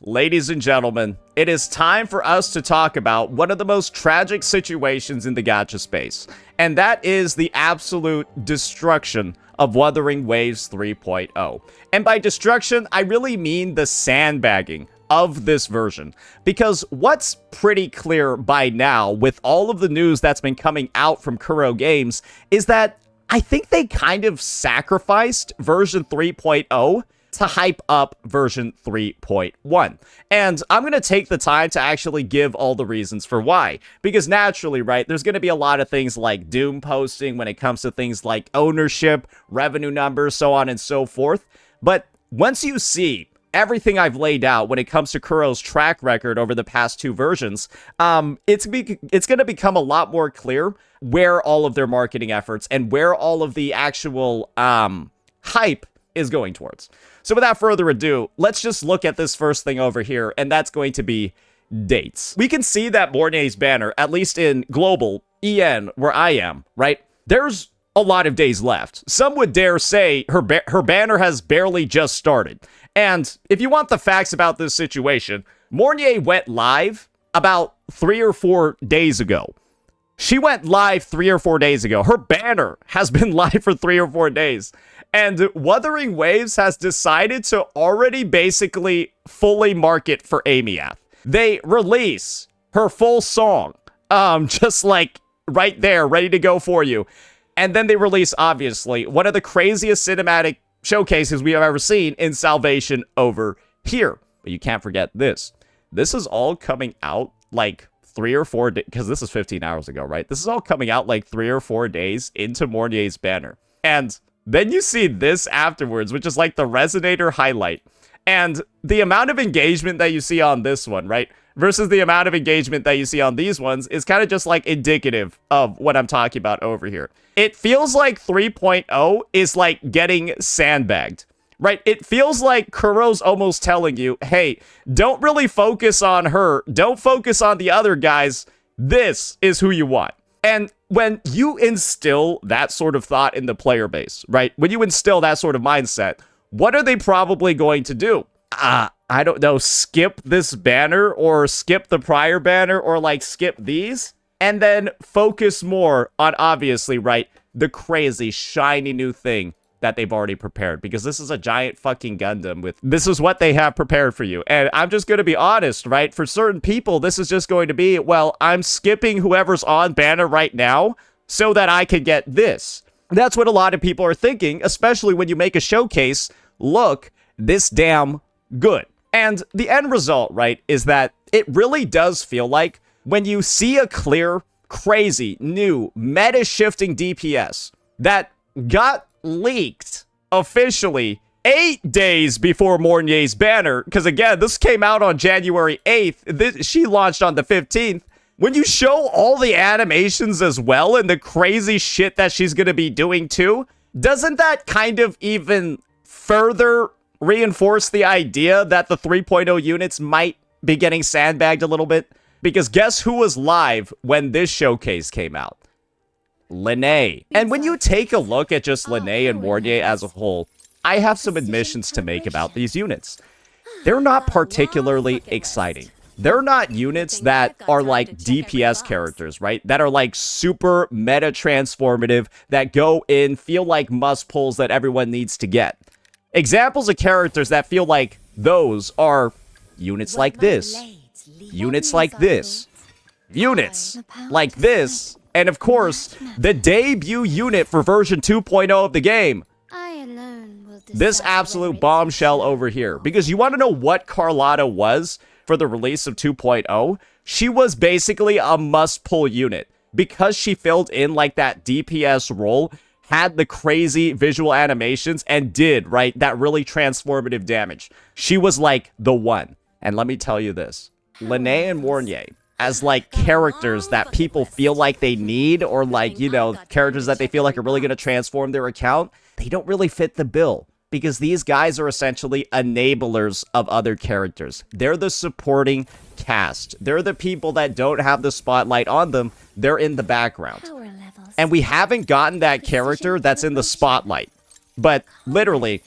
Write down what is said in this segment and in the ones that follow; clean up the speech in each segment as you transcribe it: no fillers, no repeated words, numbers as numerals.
ladies and gentlemen, it is time for us to talk about one of the most tragic situations in the gacha space, and that is the absolute destruction of Wuthering Waves 3.0. And by destruction, I really mean the sandbagging of this version, because what's pretty clear by now with all of the news that's been coming out from Kuro Games is that I think they kind of sacrificed version 3.0 to hype up version 3.1. And I'm going to take the time to actually give all the reasons for why. Because naturally, right, there's going to be a lot of things like doom posting when it comes to things like ownership, revenue numbers, so on and so forth. But once you see everything I've laid out when it comes to Kuro's track record over the past two versions, it's going to become a lot more clear where all of their marketing efforts and where all of the actual hype is going towards. So without further ado, let's just look at this first thing over here, and that's going to be dates. We can see that Mornye's banner, at least in global, EN, where I am, right? There's a lot of days left. Some would dare say her banner has barely just started. And if you want the facts about this situation, Mornye went live about 3 or 4 days ago. She went live 3 or 4 days ago. Her banner has been live for 3 or 4 days. And Wuthering Waves has decided to already basically fully market for Amiath. They release her full song, just like right there, ready to go for you. And then they release, obviously, one of the craziest cinematic showcases we have ever seen in Salvation over here. But you can't forget this. This is all coming out like 3 or 4 days, because this is 15 hours ago, right? This is all coming out like 3 or 4 days into Mornye's banner. And then you see this afterwards, which is like the Resonator highlight. And the amount of engagement that you see on this one, right, versus the amount of engagement that you see on these ones is kind of just like indicative of what I'm talking about over here. It feels like 3.0 is like getting sandbagged, right? It feels like Kuro's almost telling you, hey, don't really focus on her. Don't focus on the other guys. This is who you want. And when you instill that sort of thought in the player base, right? When you instill that sort of mindset, what are they probably going to do? I don't know, skip this banner or skip the prior banner or like skip these and then focus more on, obviously, right, the crazy shiny new thing that they've already prepared, because this is a giant fucking Gundam with, this is what they have prepared for you. And I'm just going to be honest, right? For certain people, this is just going to be, well, I'm skipping whoever's on banner right now so that I can get this. That's what a lot of people are thinking, especially when you make a showcase look this damn good. And the end result, right, is that it really does feel like when you see a clear, crazy, new, meta-shifting DPS that got leaked officially 8 days before Mornye's banner, because again, this came out on January 8th. She launched on the 15th. When you show all the animations as well and the crazy shit that she's going to be doing too, doesn't that kind of even further reinforce the idea that the 3.0 units might be getting sandbagged a little bit? Because guess who was live when this showcase came out? Lene. And when you take a look at just Lene and Mornye as a whole, I have some admissions to make about these units. They're not particularly exciting. They're not units that are like DPS characters, right? That are like super meta transformative, that go in, feel like must pulls that everyone needs to get. Examples of characters that feel like those are units like this, units like this, units like this, and of course, the debut unit for version 2.0 of the game, this absolute bombshell over here. Because you want to know what Carlotta was for the release of 2.0? She was basically a must-pull unit. Because she filled in like that DPS role, had the crazy visual animations, and did, right, that really transformative damage. She was like the one. And let me tell you this, Lene and Mornye, as like characters that people feel like they need, or like, you know, characters that they feel like are really going to transform their account, they don't really fit the bill. Because these guys are essentially enablers of other characters. They're the supporting cast. They're the people that don't have the spotlight on them. They're in the background. And we haven't gotten that character that's in the spotlight. But literally,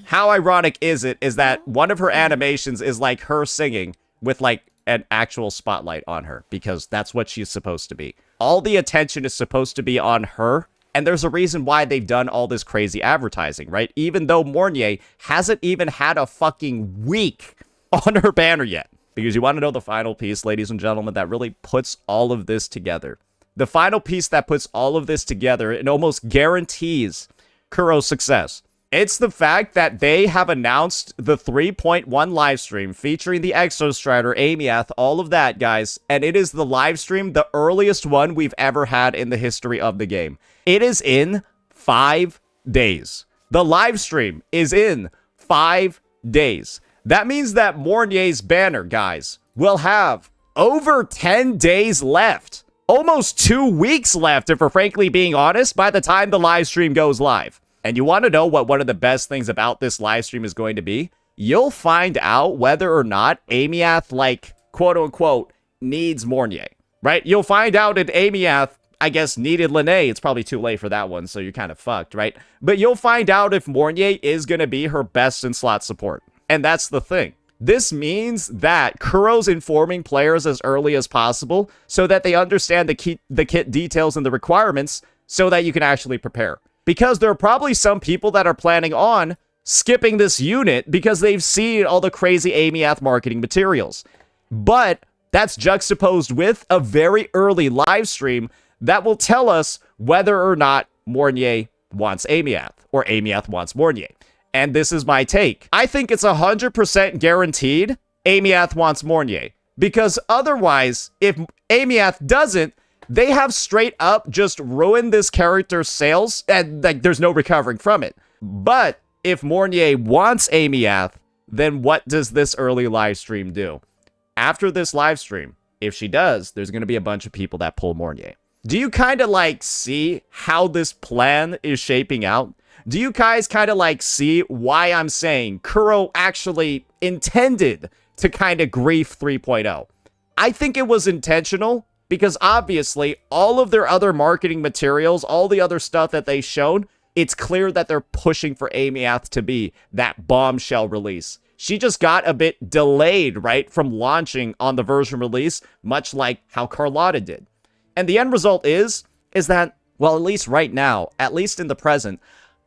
how ironic is it is that one of her animations is like her singing with like an actual spotlight on her, because that's what she's supposed to be. All the attention is supposed to be on her, and there's a reason why they've done all this crazy advertising, right? Even though Mornye hasn't even had a fucking week on her banner yet. Because you want to know the final piece, ladies and gentlemen, that really puts all of this together. The final piece that puts all of this together and almost guarantees Kuro's success. It's the fact that they have announced the 3.1 livestream featuring the Exostrider, Amiath, all of that, guys. And it is the livestream, the earliest one we've ever had in the history of the game. It is in 5 days. The livestream is in 5 days. That means that Mornye's banner, guys, will have over 10 days left. Almost 2 weeks left, if we're frankly being honest, by the time the live stream goes live. And you want to know what one of the best things about this live stream is going to be? You'll find out whether or not Amiath, like, quote-unquote, needs Mornye, right? You'll find out if Amiath, I guess, needed Lene. It's probably too late for that one, so you're kind of fucked, right? But you'll find out if Mornye is going to be her best in slot support. And that's the thing. This means that Kuro's informing players as early as possible so that they understand the kit details and the requirements so that you can actually prepare. Because there are probably some people that are planning on skipping this unit because they've seen all the crazy Amiath marketing materials. But that's juxtaposed with a very early live stream that will tell us whether or not Mornye wants Amiath or Amiath wants Mornye. And this is my take. I think it's 100% guaranteed Amiath wants Mornye. Because otherwise, if Amiath doesn't, they have straight up just ruined this character's sales, and like there's no recovering from it. But if Mornye wants Amiath, then what does this early live stream do? After this live stream, if she does, there's going to be a bunch of people that pull Mornye. Do you kind of like see how this plan is shaping out? Do you guys kind of like see why I'm saying Kuro actually intended to kind of grief 3.0? I think it was intentional because obviously all of their other marketing materials, all the other stuff that they've shown, it's clear that they're pushing for Amiath to be that bombshell release. She just got a bit delayed, right, from launching on the version release, much like how Carlotta did. And the end result is that, well, at least right now, at least in the present,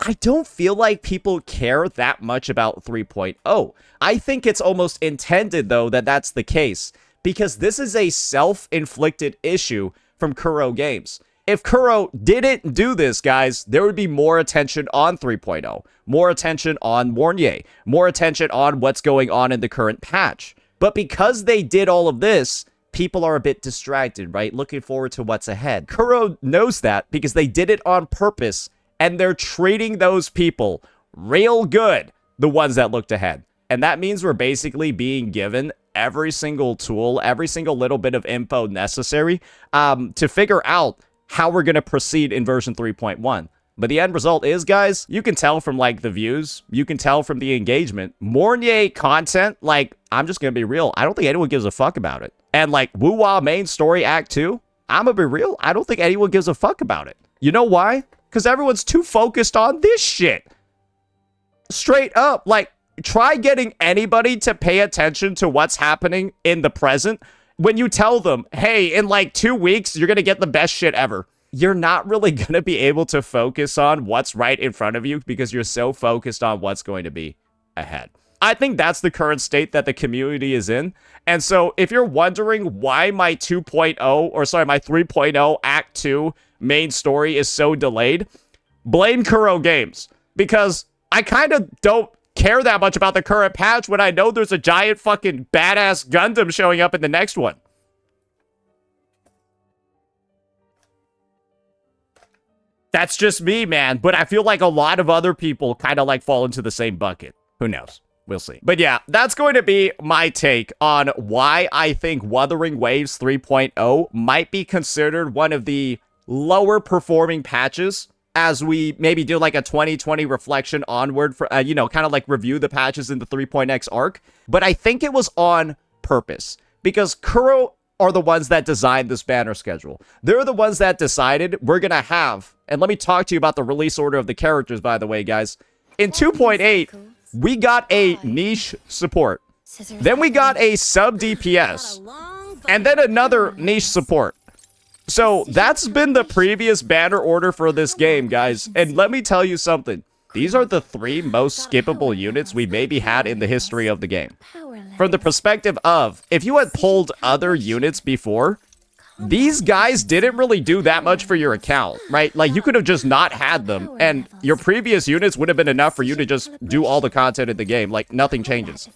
I don't feel like people care that much about 3.0. I think it's almost intended, though, that that's the case, because this is a self-inflicted issue from Kuro Games. If Kuro didn't do this, guys, there would be more attention on 3.0, more attention on Mornye, more attention on what's going on in the current patch. But because they did all of this, people are a bit distracted, right? Looking forward to what's ahead. Kuro knows that because they did it on purpose, and they're treating those people real good, the ones that looked ahead. And that means we're basically being given every single tool, every single little bit of info necessary to figure out how we're going to proceed in version 3.1. But the end result is, guys, you can tell from, like, the views, you can tell from the engagement. Mornye content, like, I'm just going to be real, I don't think anyone gives a fuck about it. And, like, Woo-Wah main story act 2, I'm going to be real, I don't think anyone gives a fuck about it. You know why? Because everyone's too focused on this shit. Straight up, like, try getting anybody to pay attention to what's happening in the present when you tell them, hey, in like 2 weeks, you're going to get the best shit ever. You're not really going to be able to focus on what's right in front of you because you're so focused on what's going to be ahead. I think that's the current state that the community is in. And so if you're wondering why my 3.0 Act 2 main story is so delayed, blame Kuro Games. Because I kind of don't care that much about the current patch when I know there's a giant fucking badass Gundam showing up in the next one. That's just me, man. But I feel like a lot of other people kind of like fall into the same bucket. Who knows? We'll see. But yeah, that's going to be my take on why I think Wuthering Waves 3.0 might be considered one of the lower performing patches as we maybe do like a 2020 reflection onward for, kind of like review the patches in the 3.x arc. But I think it was on purpose because Kuro are the ones that designed this banner schedule. They're the ones that decided we're going to have, and let me talk to you about the release order of the characters, by the way, guys. In 2.8, we got a niche support. Then we got a sub DPS. And then another niche support. So that's been the previous banner order for this game, guys. And let me tell you something. These are the 3 most skippable units we maybe had in the history of the game. From the perspective of, if you had pulled other units before, these guys didn't really do that much for your account, right? Like, you could have just not had them, and your previous units would have been enough for you to just do all the content in the game. Like, nothing changes.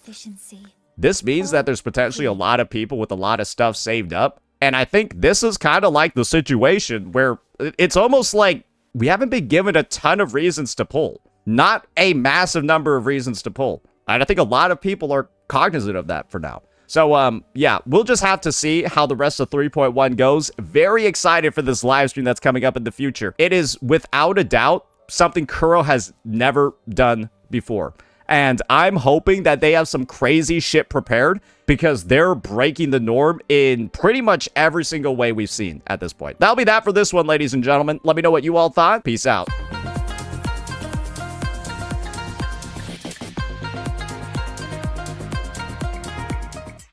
This means that there's potentially a lot of people with a lot of stuff saved up, and I think this is kind of like the situation where it's almost like we haven't been given a ton of reasons to pull. Not a massive number of reasons to pull. And I think a lot of people are cognizant of that for now. So, yeah, we'll just have to see how the rest of 3.1 goes. Very excited for this live stream that's coming up in the future. It is, without a doubt, something Kuro has never done before. And I'm hoping that they have some crazy shit prepared because they're breaking the norm in pretty much every single way we've seen at this point. That'll be that for this one, ladies and gentlemen. Let me know what you all thought. Peace out.